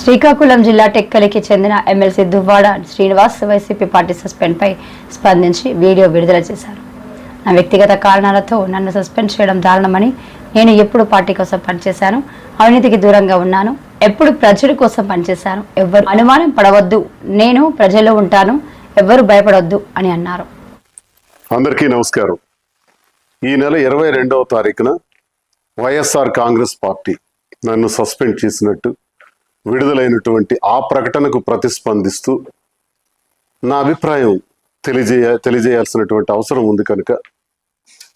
శ్రీకాకుళం జిల్లా టెక్కలికి చెందిన MLC Duvvada Srinivas YCP party suspend పై స్పందించి వీడియో విడుదల చేశారు. నా వ్యక్తిగత కారణాలతో నన్ను సస్పెండ్ చేయడం దారుణమని, నేను ఎప్పుడు పార్టీ కోసం పనిచేశాను, అవినీతికి దూరంగా ఉన్నాను, ఎప్పుడు ప్రజల కోసం పనిచేశాను, ఎవ్వరు అనుమానం పడవద్దు, నేను ప్రజల్లో ఉంటాను, ఎవ్వరు భయపడవద్దు అని అన్నారు. అందరికీ నమస్కారం. ఈ నెల 22వ తారీఖున వైఎస్ఆర్ కాంగ్రెస్ పార్టీ నన్ను సస్పెండ్ చేసినట్టు విడుదలైనటువంటి ఆ ప్రకటనకు ప్రతిస్పందిస్తూ నా అభిప్రాయం తెలియజేయాల్సినటువంటి అవసరం ఉంది కనుక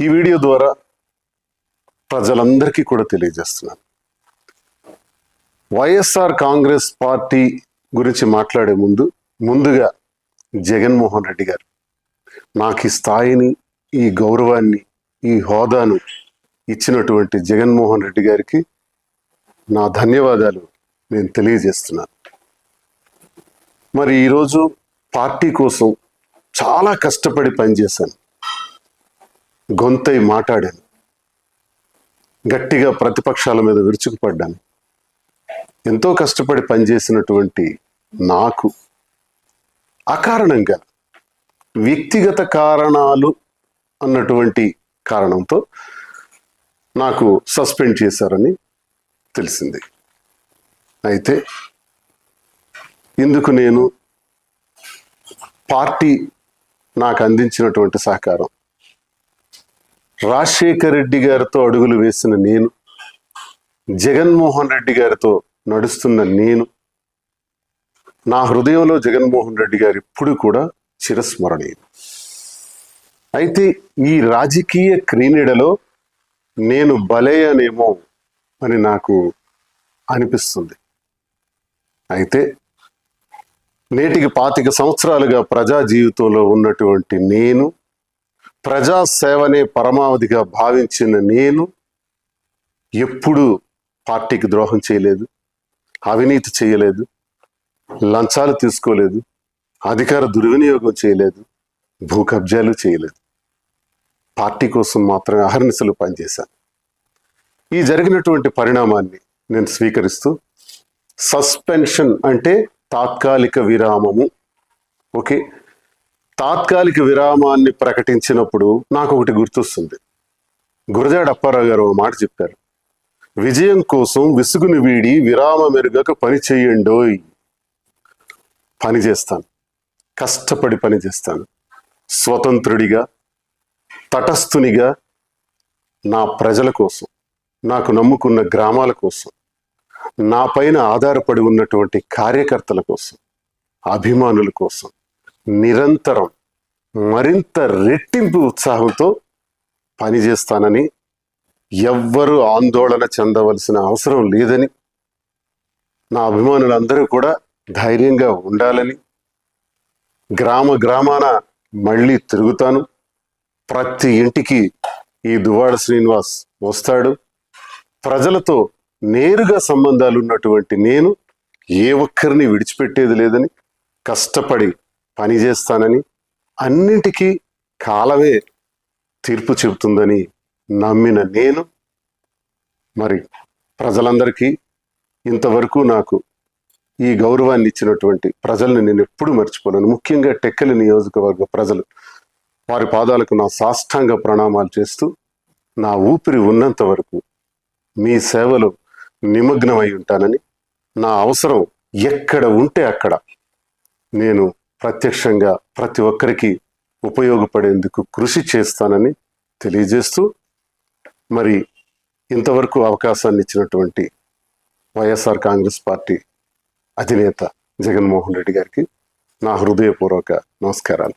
ఈ వీడియో ద్వారా ప్రజలందరికీ కూడా తెలియజేస్తున్నాను. వైఎస్ఆర్ కాంగ్రెస్ పార్టీ గురించి మాట్లాడే ముందుగా జగన్మోహన్ రెడ్డి గారు నాకు ఈ స్థాయిని, ఈ గౌరవాన్ని, ఈ హోదాను ఇచ్చినటువంటి జగన్మోహన్ రెడ్డి గారికి నా ధన్యవాదాలు నేను తెలియజేస్తున్నాను. మరి ఈరోజు పార్టీ కోసం చాలా కష్టపడి పనిచేశాను, గొంతై మాట్లాడాను, గట్టిగా ప్రతిపక్షాల మీద విరుచుకుపడ్డాను. ఎంతో కష్టపడి పనిచేసినటువంటి నాకు అకారణంగా వ్యక్తిగత కారణాలు అన్నటువంటి కారణంతో నాకు సస్పెండ్ చేశారని తెలిసింది. అయితే ఇందుకు నేను పార్టీ నాకు అందించినటువంటి సహకారం, రాజశేఖర్ రెడ్డి గారితో అడుగులు వేసిన నేను, జగన్మోహన్ రెడ్డి గారితో నడుస్తున్న నేను, నా హృదయంలో జగన్మోహన్ రెడ్డి గారు ఇప్పుడు కూడా చిరస్మరణీయం. అయితే ఈ రాజకీయ క్రీడలో నేను బలయ్యానేమో అని నాకు అనిపిస్తుంది. అయితే నేటికి 25 సంవత్సరాలుగా ప్రజా జీవితంలో ఉన్నటువంటి నేను, ప్రజాసేవనే పరమావధిగా భావించిన నేను ఎప్పుడూ పార్టీకి ద్రోహం చేయలేదు, అవినీతి చేయలేదు, లంచాలు తీసుకోలేదు, అధికార దుర్వినియోగం చేయలేదు, భూ కబ్జాలు చేయలేదు. పార్టీ కోసం మాత్రమే అహర్నిశలు పనిచేశాను. ఈ జరిగినటువంటి పరిణామాన్ని నేను స్వీకరిస్తూ, సస్పెన్షన్ అంటే తాత్కాలిక విరామము. ఓకే, తాత్కాలిక విరామాన్ని ప్రకటించినప్పుడు నాకు ఒకటి గుర్తొస్తుంది. గురజాడ అప్పారావు గారు ఒక మాట చెప్పారు, విజయం కోసం విసుగుని వీడి విరామం ఎరుగక పని చేయండోయ్. పని చేస్తాను, కష్టపడి పని చేస్తాను, స్వతంత్రుడిగా, తటస్థునిగా, నా ప్రజల కోసం, నాకు నమ్ముకున్న గ్రామాల కోసం, నా పైన ఆధారపడి ఉన్నటువంటి కార్యకర్తల కోసం, అభిమానుల కోసం నిరంతరం మరింత రెట్టింపు ఉత్సాహంతో పనిచేస్తానని, ఎవ్వరూ ఆందోళన చెందవలసిన అవసరం లేదని, నా అభిమానులందరూ కూడా ధైర్యంగా ఉండాలని, గ్రామాన మళ్ళీ తిరుగుతాను, ప్రతి ఇంటికి ఈ దువ్వాడ శ్రీనివాస్ వస్తాడు, ప్రజలతో నేరుగా సంబంధాలు ఉన్నటువంటి నేను ఏ ఒక్కరిని విడిచిపెట్టేది లేదని, కష్టపడి పనిచేస్తానని, అన్నింటికీ కాలమే తీర్పు చెబుతుందని నమ్మిన నేను, మరి ప్రజలందరికీ ఇంతవరకు నాకు ఈ గౌరవాన్ని ఇచ్చినటువంటి ప్రజల్ని నేను ఎప్పుడూ మర్చిపోలేను. ముఖ్యంగా టెక్కలి నియోజకవర్గ ప్రజలు, వారి పాదాలకు నా సాష్టాంగ ప్రణామాలు చేస్తూ, నా ఊపిరి ఉన్నంత వరకు మీ సేవలో నిమగ్నమై ఉంటానని, నా అవసరం ఎక్కడ ఉంటే అక్కడ నేను ప్రత్యక్షంగా ప్రతి ఒక్కరికి ఉపయోగపడేందుకు కృషి చేస్తానని తెలియజేస్తూ, మరి ఇంతవరకు అవకాశాన్ని ఇచ్చినటువంటి వైఎస్ఆర్ కాంగ్రెస్ పార్టీ అధినేత జగన్మోహన్ రెడ్డి గారికి నా హృదయపూర్వక నమస్కారం.